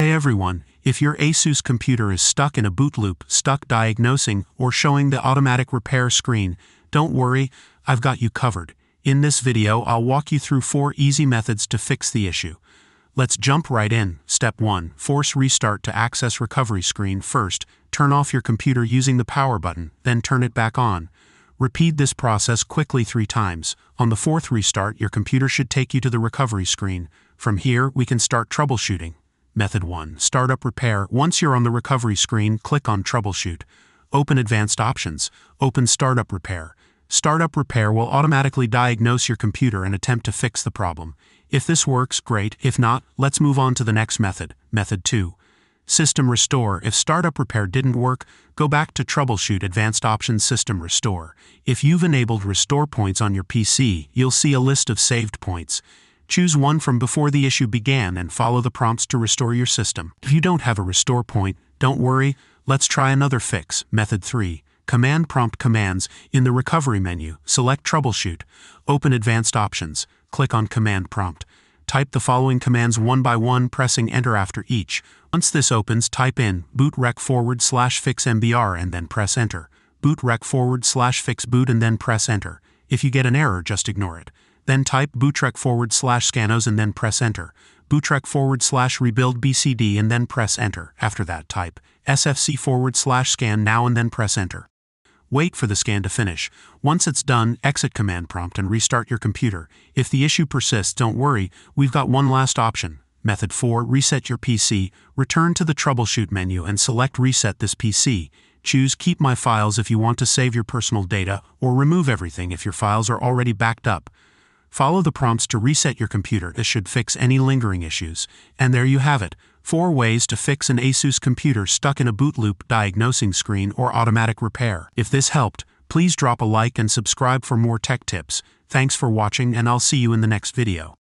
Hey everyone, if your ASUS computer is stuck in a boot loop, stuck diagnosing, or showing the automatic repair screen, don't worry, I've got you covered. In this video, I'll walk you through 4 easy methods to fix the issue. Let's jump right in. Step 1. Force restart to access recovery screen. First, turn off your computer using the power button, then turn it back on. Repeat this process quickly 3 times. On the 4th restart, your computer should take you to the recovery screen. From here, we can start troubleshooting. Method 1. Startup repair. Once you're on the recovery screen, click on Troubleshoot. Open Advanced Options. Open Startup Repair. Startup Repair will automatically diagnose your computer and attempt to fix the problem. If this works, great. If not, let's move on to the next method. Method 2. System Restore. If Startup Repair didn't work, go back to Troubleshoot Advanced Options System Restore. If you've enabled Restore Points on your PC, you'll see a list of saved points. Choose one from before the issue began and follow the prompts to restore your system. If you don't have a restore point, don't worry, let's try another fix. Method 3. Command Prompt Commands. In the Recovery menu, select Troubleshoot. Open Advanced Options. Click on Command Prompt. Type the following commands one by one, pressing Enter after each. Once this opens, type in bootrec/fix mbr and then press Enter. Bootrec/fix boot and then press Enter. If you get an error, just ignore it. Then type bootrec/scanos and then press Enter. Bootrec/rebuild bcd and then press Enter. After that, type sfc/scan now and then press Enter. Wait for the scan to finish. Once it's done, exit Command Prompt and restart your computer. If the issue persists, don't worry, we've got one last option. Method 4. Reset your PC. Return to the Troubleshoot menu and select Reset this PC. Choose Keep My Files if you want to save your personal data, or remove everything if your files are already backed up. Follow the prompts to reset your computer. This should fix any lingering issues. And there you have it. 4 ways to fix an ASUS computer stuck in a boot loop, diagnosing screen, or automatic repair. If this helped, please drop a like and subscribe for more tech tips. Thanks for watching, and I'll see you in the next video.